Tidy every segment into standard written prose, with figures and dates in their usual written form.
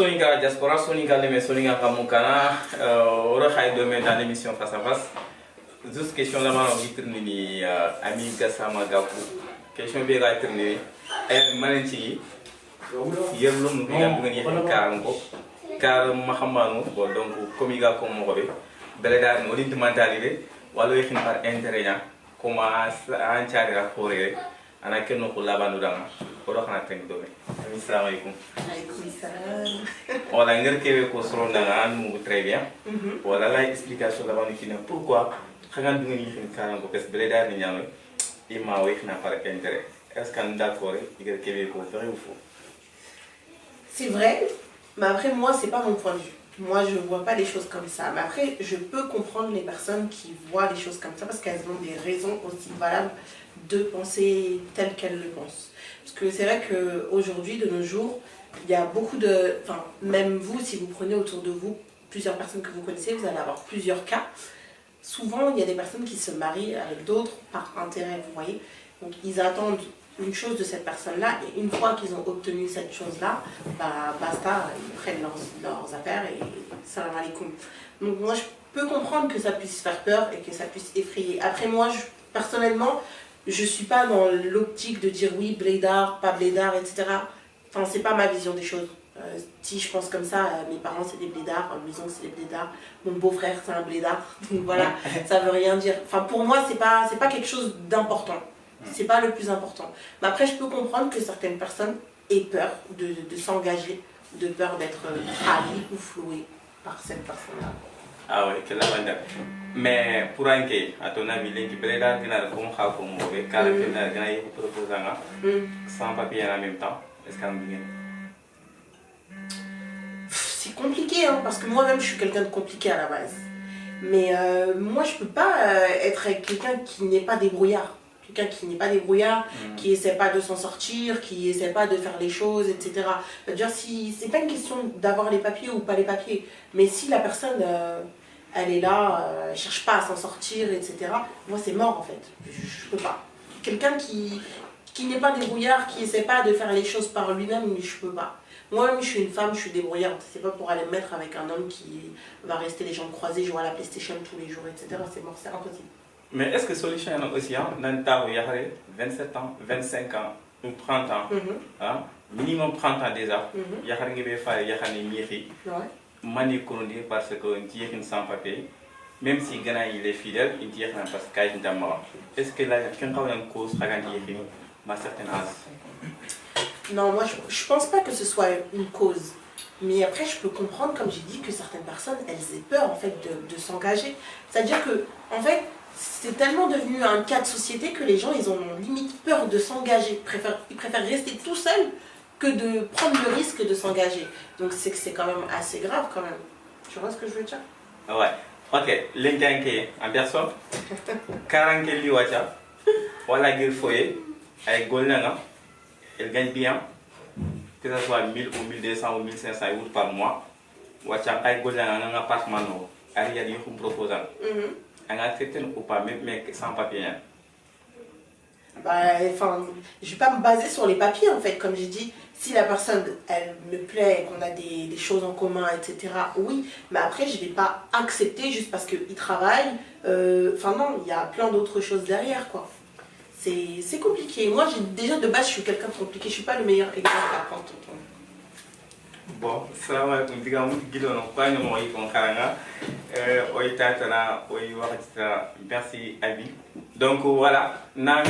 Soninga diaspora, Soninga Leme, Soninga Kamukana, Orochaï demain dans l'émission Face à Face. Juste question là, on va terminer Ami Gassama Gaku. Question bien à terminer. Manenti, Yellow nous vient de venir car Mahamano, donc comme il a comme Morobe, Beleda nous dit mentalité, ou alors il par intérêt, comment un tiers à Corée, en a que nous collaborons. Orang teng dome. Assalamualaikum. Waalaikumsalam. Voilà, ngir kewe ko soro dangan mu très bien. Voilà la explication là banu kina pourquoi xangan du ngeen yixin karan ko pes bele dar ni ñame ima wax na par intérêt. Est-ce qu'on d'accord ngir kewe ko vrai ou faux? C'est vrai, mais après moi c'est pas mon point de vue. Moi je vois pas les choses comme ça. Mais après je peux comprendre les personnes qui voient les choses comme ça parce qu'elles ont des raisons aussi valables de penser telles qu'elles le pensent. Parce que c'est vrai qu'aujourd'hui, de nos jours, il y a beaucoup de... Enfin, même vous, si vous prenez autour de vous plusieurs personnes que vous connaissez, vous allez avoir plusieurs cas. Souvent, il y a des personnes qui se marient avec d'autres par intérêt, vous voyez. Donc, ils attendent une chose de cette personne-là, et une fois qu'ils ont obtenu cette chose-là, bah, basta, ils prennent leurs affaires et salam alaikum. Donc, moi, je peux comprendre que ça puisse faire peur et que ça puisse effrayer. Après, moi, personnellement, je suis pas dans l'optique de dire oui, blédard, pas blédard, etc. Enfin, c'est pas ma vision des choses. Si je pense comme ça, mes parents c'est des blédards, mes oncles c'est des blédards, mon beau-frère c'est un blédard, donc voilà, ça veut rien dire. Enfin, pour moi, c'est pas quelque chose d'important. C'est pas le plus important. Mais après, je peux comprendre que certaines personnes aient peur de s'engager, de peur d'être trahi ou floué par cette personne-là. Ah oui, que là, mais pour un cas, à ton avis, les blédards qui n'ont pas comme mauvais, car les blédards qui n'ont pas proposé sans papier en même temps, est-ce qu'on bien? C'est compliqué, hein, parce que moi-même je suis quelqu'un de compliqué à la base. Mais moi je peux pas être avec quelqu'un qui n'est pas débrouillard. Quelqu'un qui n'est pas débrouillard, qui essaie pas de s'en sortir, qui essaie pas de faire les choses, etc. C'est-à-dire, si c'est pas une question d'avoir les papiers ou pas les papiers, mais si la personne elle est là, elle cherche pas à s'en sortir, etc. Moi c'est mort en fait. Je peux pas. Quelqu'un qui n'est pas débrouillard, qui essaie pas de faire les choses par lui-même, je peux pas. Moi-même, je suis une femme, je suis débrouillarde. C'est pas pour aller me mettre avec un homme qui va rester les jambes croisées, jouer à la PlayStation tous les jours, etc. C'est mort, c'est impossible. Mais est-ce que solution est aussi, dans ta 27 ans, 25 ans, ou 30 ans, minimum 30 ans déjà, il y a des femmes qui ont mani konondi parce que tu es sans papier, même si Ghana il est fidèle, il dit parce que il est mort. Est-ce que là, quelqu'un a une cause à gagner à certain âge? Non, moi je pense pas que ce soit une cause. Mais après, je peux comprendre, comme j'ai dit, que certaines personnes, elles aient peur en fait de s'engager. C'est-à-dire que, en fait, c'est tellement devenu un cas de société que les gens, ils ont limite peur de s'engager. Ils préfèrent rester tout seuls que de prendre le risque de s'engager. Donc c'est que c'est quand même assez grave quand même. Tu vois ce que je veux dire? Ouais. Ok. L'intérêt en personne, 40 liwacha, voilà qu'il faut avec Golnanga, elle gagne bien, que ce soit 1000 ou 1200 ou 1500 euros par mois. Wacha avec Golnanga un appartement, il y a des gens qui proposent. On accepte ou pas, même sans papier. Bah, enfin, je ne vais pas me baser sur les papiers en fait, comme j'ai dit, si la personne elle me plaît, qu'on a des choses en commun, etc. Oui, mais après je ne vais pas accepter juste parce qu'il travaille. Enfin non, il y a plein d'autres choses derrière quoi. C'est compliqué. Moi déjà de base je suis quelqu'un de compliqué, je ne suis pas le meilleur exemple à prendre. Bon, salam alaikum. Diga mu gido no kwa nyomo yi kon karanga oy tatana oy waxata merci Abi. Donc voilà, na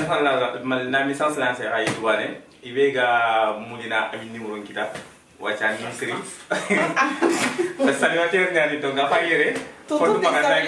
message lancé ay douane ibega mulina ami numéro kita wacha ni seri. Saluateur ngani to ga fayere. Foto maganda